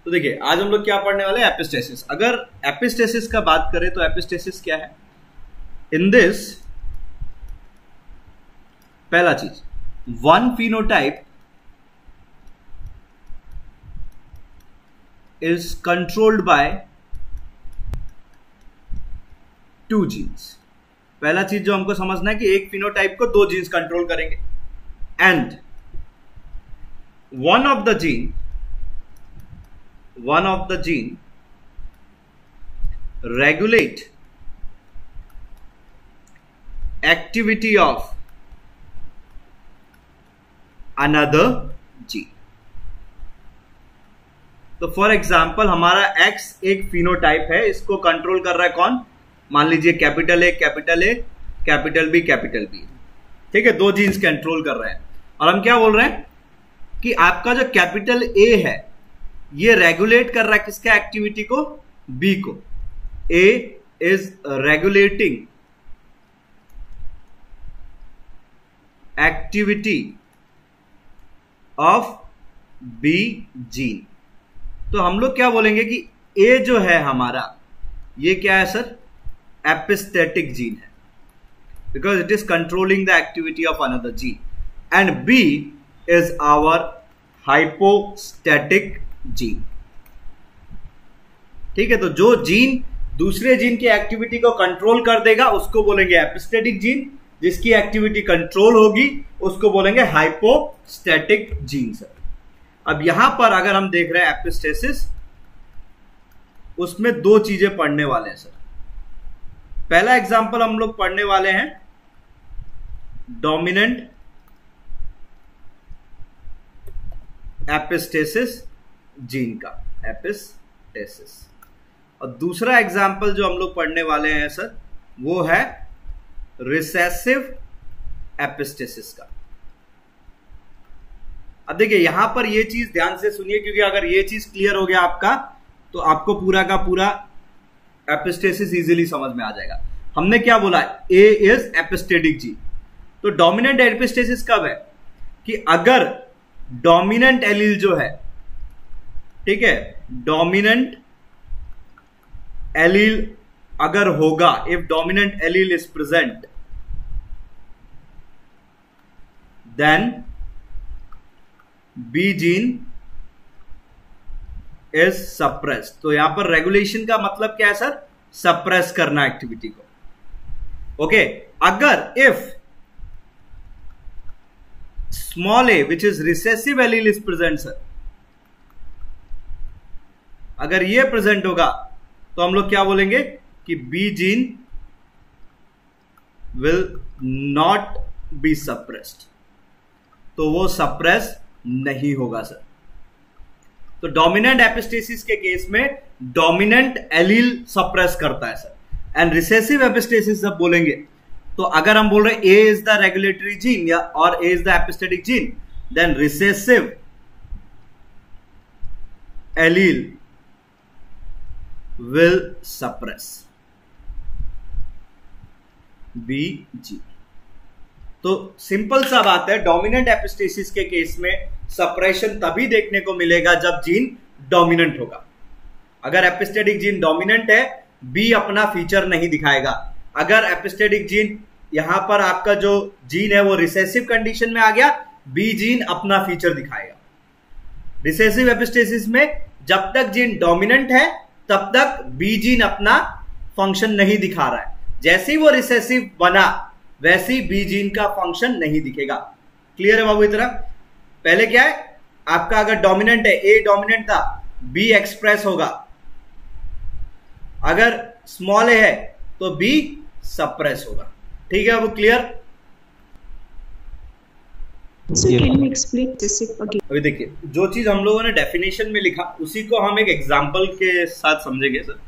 तो देखिए आज हम लोग क्या पढ़ने वाले हैं, एपिस्टेसिस। अगर एपिस्टेसिस का बात करें तो एपिस्टेसिस क्या है? इन दिस, पहला चीज, one phenotype is controlled by two genes. पहला चीज जो हमको समझना है कि एक फिनोटाइप को दो जीन्स कंट्रोल करेंगे, and one of the gene regulate activity of another gene। तो फॉर एग्जाम्पल हमारा X एक फिनोटाइप है, इसको कंट्रोल कर रहा है कौन? मान लीजिए कैपिटल ए, कैपिटल बी, ठीक है, दो जीन्स कंट्रोल कर रहे हैं। और हम क्या बोल रहे हैं कि आपका जो कैपिटल ए है ये रेगुलेट कर रहा है किसका एक्टिविटी को? बी को। A is regulating activity of B gene. तो हम लोग क्या बोलेंगे कि ए जो है हमारा, ये क्या है सर? एपिस्टेटिक जीन है, because it is controlling the activity of another gene, and B is our hypostatic gene। ठीक है, तो जो जीन दूसरे जीन की एक्टिविटी को कंट्रोल कर देगा उसको बोलेंगे एपिस्टेटिक जीन, जिसकी एक्टिविटी कंट्रोल होगी उसको बोलेंगे हाइपोस्टेटिक जीन। सर अब यहां पर अगर हम देख रहे हैं एपिस्टेसिस, उसमें दो चीजें पढ़ने वाले हैं सर। पहला एग्जांपल हम लोग पढ़ने वाले हैं डोमिनेंट एपिस्टेसिस जीन का, एपिस्टेसिस। और दूसरा एग्जाम्पल जो हम लोग पढ़ने वाले हैं सर वो है रिसेसिव एपिस्टेसिस का। अब देखिए यहां पर ये चीज ध्यान से सुनिए, क्योंकि अगर ये चीज क्लियर हो गया आपका तो आपको पूरा का पूरा एपिस्टेसिस इजीली समझ में आ जाएगा। हमने क्या बोला? ए इज एपिस्टेटिक जीन। तो डोमिनेंट एपिस्टेसिस कब है? कि अगर डोमिनेंट एलील जो है, ठीक है, डोमिनेंट एलील अगर होगा, if dominant allele is present, then B gene is suppressed. तो यहां पर रेगुलेशन का मतलब क्या है सर? सप्रेस करना एक्टिविटी को। ओके, अगर if small A which is recessive allele is present sir, अगर ये प्रेजेंट होगा तो हम लोग क्या बोलेंगे कि B gene will not be suppressed, तो वो सप्रेस नहीं होगा सर। तो डोमिनेंट एपिस्टेसिस के केस में डोमिनेंट एलील सप्रेस करता है सर, एंड रिसेसिव एपिस्टेसिस जब बोलेंगे तो अगर हम बोल रहे हैं A is the regulatory gene या और A is the epistatic gene, then recessive allele will suppress B gene. तो सिंपल सा बात है, डोमिनेंट एपिस्टेसिस के केस में सप्रेशन तभी देखने को मिलेगा जब जीन डोमिनेंट होगा। अगर एपिस्टेटिक जीन डोमिनेंट है, बी अपना फीचर नहीं दिखाएगा। अगर एपिस्टेटिक जीन, यहां पर आपका जो जीन है वो रिसेसिव कंडीशन में आ गया, बी जीन अपना फीचर दिखाएगा। रिसेसिव एपिस्टेसिस में जब तक जीन डोमिनेंट है तब तक बी जीन अपना फंक्शन नहीं दिखा रहा है। जैसे ही वो रिसेसिव बना वैसे ही बी जीन का फंक्शन नहीं दिखेगा। क्लियर है बाबू? इतना पहले क्या है आपका, अगर डोमिनेंट है, ए डोमिनेंट था, बी एक्सप्रेस होगा। अगर स्मॉल ए है तो बी सप्रेस होगा। ठीक है, वो क्लियर? अभी देखिए जो चीज हम लोगों ने डेफिनेशन में लिखा उसी को हम एक एग्जांपल के साथ समझेंगे सर।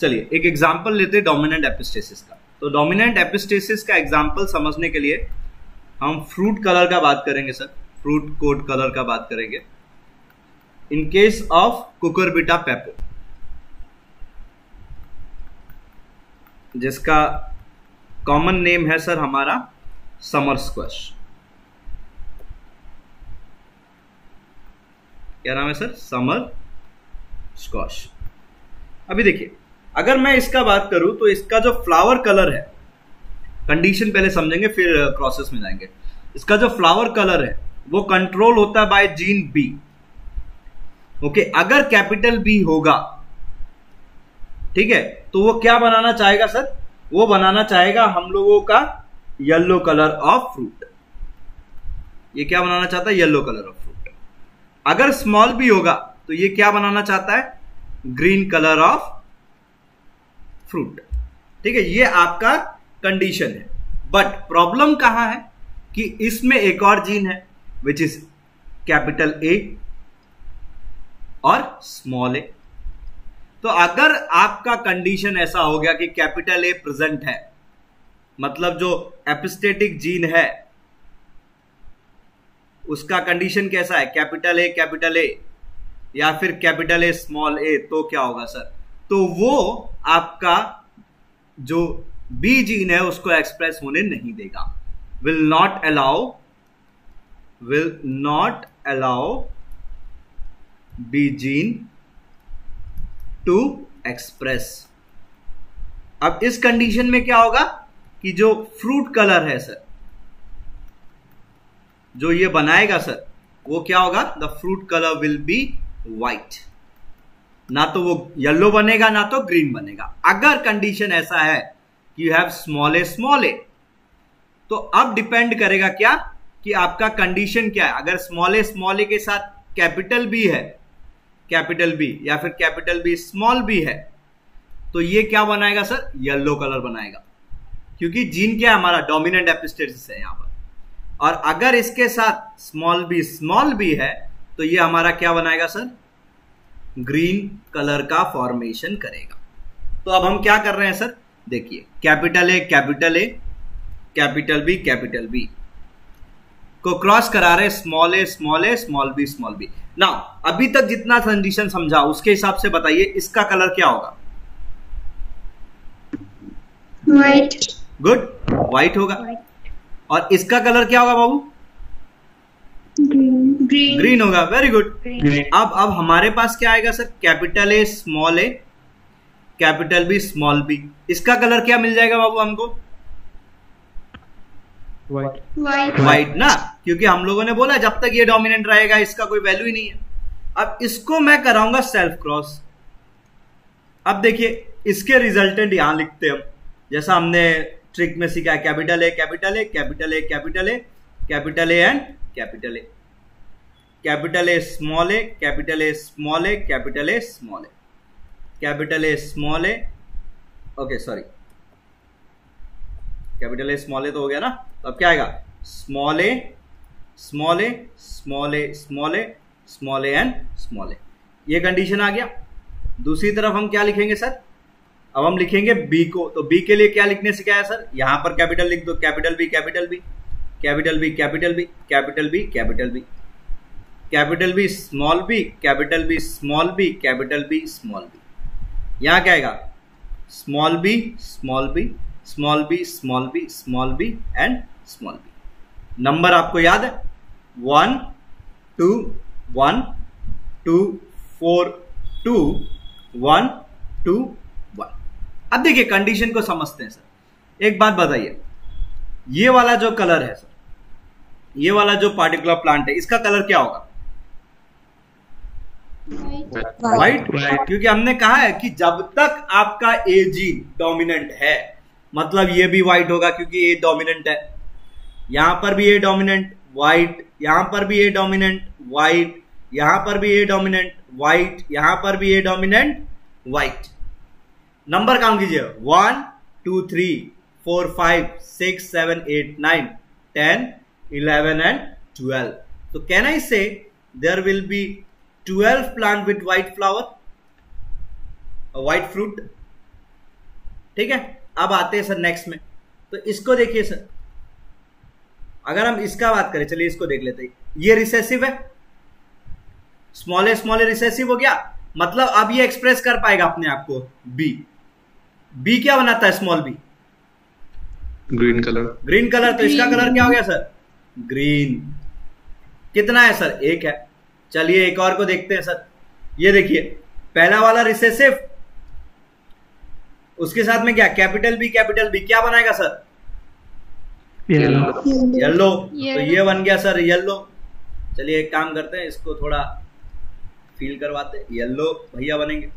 चलिए एक एग्जांपल लेते हैं डोमिनेंट एपिस्टेसिस का। तो डोमिनेंट एपिस्टेसिस का एग्जांपल समझने के लिए हम फ्रूट कलर का बात करेंगे सर, फ्रूट कोड कलर का बात करेंगे। इन केस ऑफ कुकुरबिटा पेपो, जिसका कॉमन नेम है सर हमारा समर स्क्वैश। क्या नाम है सर? Summer squash. अभी देखिए, अगर मैं इसका बात करूं तो इसका जो फ्लावर कलर है, कंडीशन पहले समझेंगे फिर प्रोसेस में जाएंगे। इसका जो फ्लावर कलर है वो कंट्रोल होता है बाय जीन बी। ओके, अगर कैपिटल बी होगा, ठीक है, तो वो क्या बनाना चाहेगा सर? वो बनाना चाहेगा हम लोगों का येलो कलर ऑफ फ्रूट। ये क्या बनाना चाहता है? Yellow colour of fruit. अगर स्मॉल बी होगा तो ये क्या बनाना चाहता है? Green colour of fruit. ठीक है, ये आपका कंडीशन है। बट प्रॉब्लम कहां है कि इसमें एक और जीन है विच इज कैपिटल ए और स्मॉल ए। तो अगर आपका कंडीशन ऐसा हो गया कि कैपिटल ए प्रेजेंट है, मतलब जो एपिस्टेटिक जीन है उसका कंडीशन कैसा है? कैपिटल ए या फिर कैपिटल ए स्मॉल ए, तो क्या होगा सर? तो वो आपका जो बी जीन है उसको एक्सप्रेस होने नहीं देगा। Will not allow B gene to express. अब इस कंडीशन में क्या होगा कि जो फ्रूट कलर है सर, जो ये बनाएगा सर, वो क्या होगा? The fruit colour will be white. ना तो वो येलो बनेगा ना तो ग्रीन बनेगा। अगर कंडीशन ऐसा है कि यू हैव स्मॉल ए, तो अब डिपेंड करेगा क्या कि आपका कंडीशन क्या है। अगर स्मॉल ए के साथ कैपिटल बी है, कैपिटल बी या फिर कैपिटल बी स्मॉल बी है, तो ये क्या बनाएगा सर? येलो कलर बनाएगा, क्योंकि जीन क्या है हमारा? डोमिनेंट एपिस्टेसिस है यहां पर। और अगर इसके साथ स्मॉल बी है तो ये हमारा क्या बनाएगा सर? ग्रीन कलर का फॉर्मेशन करेगा। तो अब हम क्या कर रहे हैं सर? देखिए, कैपिटल ए कैपिटल बी को क्रॉस करा रहे स्मॉल बी। नाउ अभी तक जितना कंडीशन समझा उसके हिसाब से बताइए इसका कलर क्या होगा? व्हाइट। गुड, व्हाइट होगा। और इसका कलर क्या होगा बाबू? ग्रीन होगा। Very good. अब हमारे पास क्या आएगा sir? Capital A capital B small B. इसका कलर क्या मिल जाएगा बाबू हमको? व्हाइट ना, क्योंकि हम लोगों ने बोला जब तक ये डोमिनेंट रहेगा इसका कोई वैल्यू ही नहीं है। अब इसको मैं कराऊंगा सेल्फ क्रॉस। अब देखिए, इसके रिजल्टेंट यहां लिखते हम, जैसा हमने ट्रिक में सीखा है। Capital A capital A capital A capital A capital A and capital A, capital A small A capital A small A capital A small A capital A small A. Okay sorry, capital A small A तो हो गया ना। तो अब क्या आएगा? Small A small A small A small A small A and small A. ये condition आ गया। दूसरी तरफ हम क्या लिखेंगे सर? अब हम लिखेंगे बी को। तो बी के लिए क्या लिखने सिखाया सर? यहां पर कैपिटल लिख दो, capital B capital B capital B capital B capital B capital B capital B small B capital B small B capital B small B. यहां क्या आएगा? Small B small B small B small B small B and small B. Number आपको याद है? 1 2 1 2 4 2 1 2 1। अब देखिए condition को समझते हैं सर। एक बात बताइए, ये वाला जो कलर है सर, ये वाला जो पार्टिकुलर प्लांट है, इसका कलर क्या होगा? व्हाइट। क्योंकि हमने कहा है कि जब तक आपका ए जीन डोमिनेंट है, मतलब ये भी व्हाइट होगा क्योंकि ए डोमिनेंट है। यहां पर भी ए डोमिनेंट व्हाइट, यहां पर भी ए डोमिनेंट व्हाइट, यहां पर भी ए डोमिनेंट व्हाइट, यहां पर भी ए डोमिनेंट व्हाइट। नंबर काउंट कीजिए, 1 2 3 4 5 6 7 8 9 10 11 and 12. So can I say there will be 12 plant with white flower, a white fruit? ठीक है। अब आते हैं सर नेक्स्ट में। तो इसको देखिए सर, अगर हम इसका बात करें, चलिए इसको देख लेते हैं। ये रिसेसिव है, स्मॉल ए रिसेसिव हो गया, मतलब अब ये एक्सप्रेस कर पाएगा अपने आप को। बी क्या बनाता है? Small B green colour. तो इसका कलर क्या हो गया सर? ग्रीन। कितना है सर? 1 है। चलिए एक और को देखते हैं सर। ये देखिए, पहला वाला रिसेसिव, उसके साथ में क्या कैपिटल बी क्या बनाएगा सर? येलो। तो ये बन गया सर येलो। चलिए एक काम करते हैं, इसको थोड़ा फील करवाते, येलो भैया बनेंगे,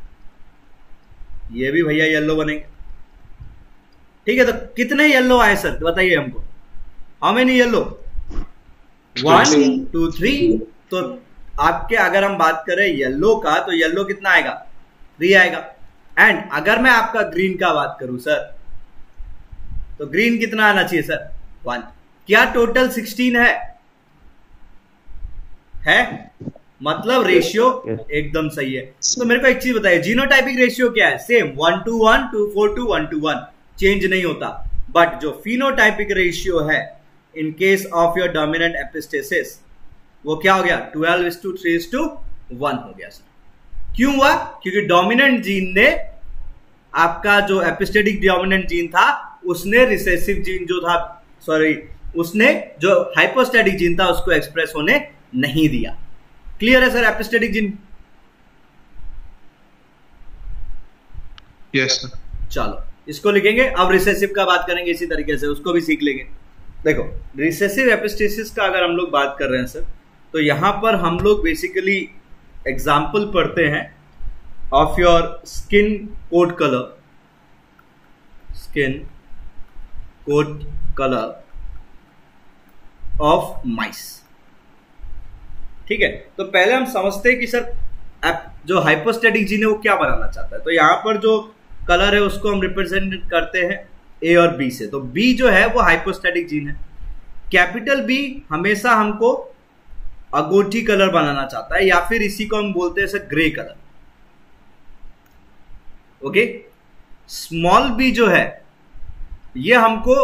ये भी भैया येलो बनेंगे। ठीक है, तो कितने येलो आए सर बताइए हमको, हाउ मेनी येलो? 1 2 3। तो आपके अगर हम बात करें येलो का, तो येलो कितना आएगा? 3 आएगा। एंड अगर मैं आपका ग्रीन का बात करूं सर, तो ग्रीन कितना आना चाहिए सर? 1। क्या टोटल 16 है? मतलब रेशियो एकदम सही है। तो मेरे को एक चीज बताइए, जीनोटाइपिक रेशियो क्या है? सेम 1:1, 2:4 1:1, चेंज नहीं होता। बट जो फिनोटाइपिक रेशियो है in case of your dominant epistasis, वो क्या हो गया? 12:3:1 हो गया सर। क्यों हुआ? क्योंकि डोमिनेंट जीन ने, आपका जो एपिस्टेटिक डोमिनेंट जीन था, उसने रिसेसिव जीन जो था, उसने जो हाइपोस्टैटिक जीन था उसको एक्सप्रेस होने नहीं दिया। क्लियर है sir epistatic gene? Yes sir. चलो इसको लिखेंगे। अब रिसेसिव का बात करेंगे इसी तरीके से, उसको भी सीख लेंगे। देखो रिसेसिव एपिस्टेसिस का अगर हम लोग बात कर रहे हैं सर, तो यहां पर हम लोग बेसिकली एग्जाम्पल पढ़ते हैं of your skin code colour, skin code colour of mice. ठीक है, तो पहले हम समझते हैं कि सर जो हाइपोस्टैटिक जीन है वो क्या बनाना चाहता है। तो यहां पर जो कलर है उसको हम रिप्रेजेंट करते हैं ए और बी से। तो बी जो है वो हाइपोस्टैटिक जीन है। कैपिटल बी हमेशा हमको अगोटी कलर बनाना चाहता है, या फिर इसी को हम बोलते हैं sir grey colour. Okay, small B जो है ये हमको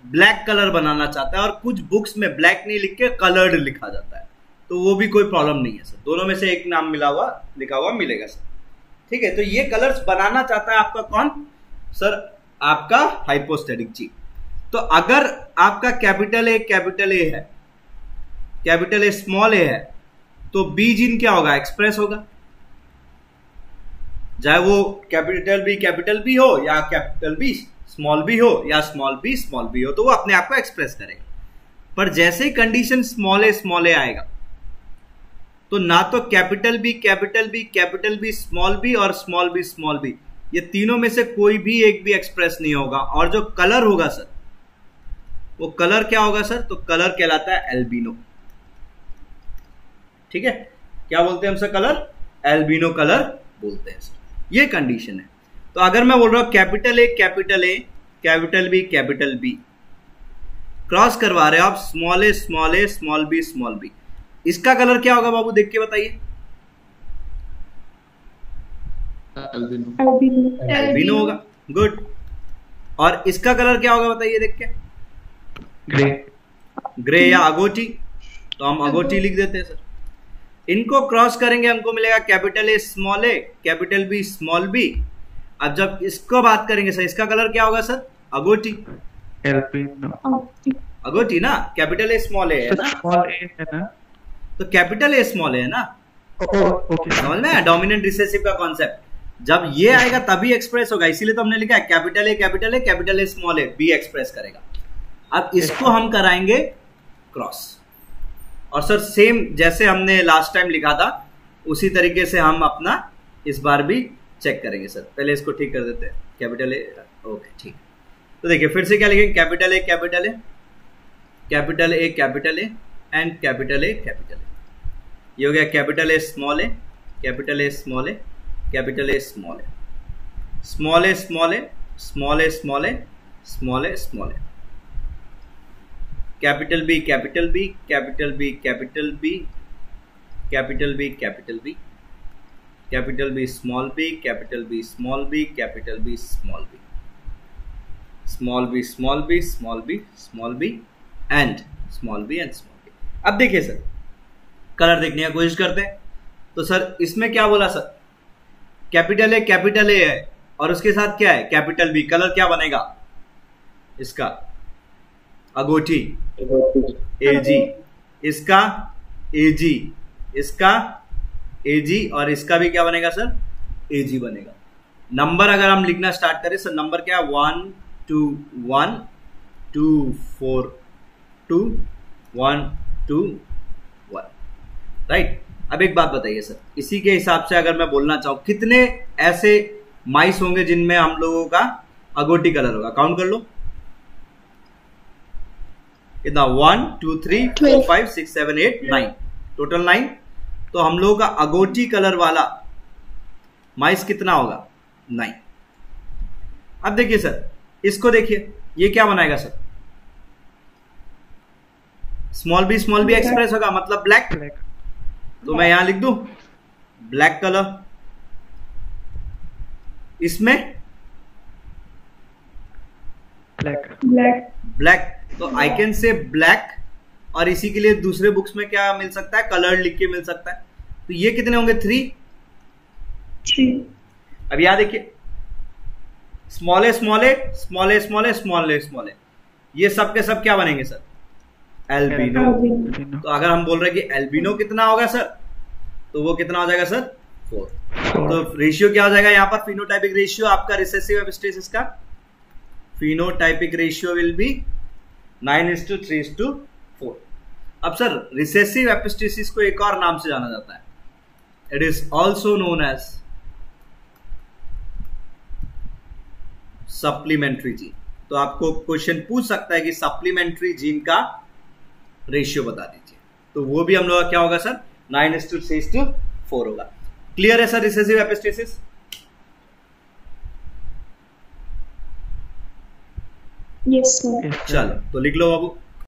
ब्लैक कलर बनाना चाहता है, और कुछ बुक्स में ब्लैक नहीं लिख के कलर्ड लिखा जाता है, तो वो भी कोई प्रॉब्लम नहीं है सर। दोनों में से एक नाम लिखा हुआ मिलेगा सर। ठीक है, तो ये कलर्स बनाना चाहता है आपका कौन सर? आपका हाइपोस्टैटिक जीन। तो अगर आपका कैपिटल ए है, कैपिटल ए स्मॉल ए है, तो बी जीन क्या होगा? एक्सप्रेस होगा। चाहे वो कैपिटल बी हो, या कैपिटल बी स्मॉल बी हो, या स्मॉल बी हो, तो वो अपने आप को एक्सप्रेस करेगा। पर जैसे ही कंडीशन स्मॉल ए आएगा, तो ना तो कैपिटल बी स्मॉल बी और स्मॉल बी, ये तीनों में से कोई भी एक भी एक्सप्रेस नहीं होगा। और जो कलर होगा सर, वो कलर क्या होगा सर? तो कलर कहलाता है एल्बिनो। ठीक है, क्या बोलते हैं हम सर? कलर एल्बिनो कलर बोलते हैं सर। ये कंडीशन है। तो अगर मैं बोल रहा हूं कैपिटल ए बी, क्रॉस करवा रहे हो आप स्मॉल बी, इसका कलर क्या होगा बाबू? देख के बताइए। एल्बिनो होगा। गुड। और इसका कलर क्या होगा बताइए देख के? ग्रे या अगोटी, तो हम अगोटी लिख देते हैं सर। इनको क्रॉस करेंगे हमको मिलेगा capital A, capital B small B. अब जब इसको बात करेंगे सर, इसका कलर क्या होगा सर? अगोटी। अगोटी ना, कैपिटल ए स्मॉल ए है ना, तो कैपिटल ए स्मॉल है ना। समझ में डोमिनेंट रिसेसिव का कॉन्सेप्ट? जब ये आएगा तभी एक्सप्रेस होगा, इसीलिए तो हमने लिखा है capital A small A, be express करेगा। अब इसको हम कराएंगे क्रॉस, और सर सेम जैसे हमने लास्ट टाइम लिखा था उसी तरीके से हम अपना इस बार भी चेक करेंगे सर। पहले इसको ठीक कर देते हैं, कैपिटल ए। ओके ठीक। तो देखिए फिर से क्या लिखेंगे? Capital A and capital A. ये हो गया capital A small A, capital A small A, capital A small A, small A small A, small A small A, small A small A, capital B capital B, capital B capital B, capital B capital B, capital B small B, capital B small B, capital B small B, small B small B, small B small B and small B and small B. अब देखिए sir colour देखने की कोशिश करते हैं। तो sir इसमें क्या बोला सर? कैपिटल ए है और उसके साथ क्या है? Capital B. कलर क्या बनेगा इसका? अगोटी, एजी, इसका एजी, इसका एजी, और इसका भी क्या बनेगा सर? AG बनेगा। नंबर अगर हम लिखना स्टार्ट करें सर, नंबर क्या है 1 2 1 2 4 2 1 2 1, राइट। अब एक बात बताइए सर, इसी के हिसाब से अगर मैं बोलना चाहूं कितने ऐसे माइस होंगे जिनमें हम लोगों का अगोटी कलर होगा, काउंट कर लो कितना 1 2 3 4 5 6 7 8 9, टोटल 9। तो हम लोगों का अगोटी कलर वाला माइस कितना होगा 9। अब देखिए सर, इसको देखिए, ये क्या बनाएगा सर, स्मॉल बी एक्सप्रेस होगा, मतलब ब्लैक। तो मैं यहां लिख दूं ब्लैक कलर, इसमें ब्लैक। तो आई कैन से ब्लैक, और इसी के लिए दूसरे बुक्स में क्या मिल सकता है, कलर लिख के मिल सकता है। तो ये कितने होंगे 3। अब यहां देखिए स्मॉले, ये सब के सब क्या बनेंगे सर, एल्बिनो। तो अगर हम बोल रहे हैं कि एल्बिनो कितना होगा सर, तो वो कितना हो जाएगा सर 4। तो रेशियो क्या हो जाएगा यहाँ पर, फिनोटाइपिक रेशियो आपका रिसेसिव एपिस्टेसिस का फिनोटाइपिक रेशियो विल बी 9:3:4। अब सर रिसेसिव एपिस्टेसिस को एक और नाम से जाना जाता है, it is also known as supplementary gene. तो आपको क्वेश्चन पूछ सकता है कि सप्लीमेंट्री जीन का रेशियो बता दीजिए, तो वो भी हम लोग का क्या होगा सर 9:3:4 होगा। क्लियर है sir recessive epistasis? Yes sir. चलो तो लिख लो बाबू।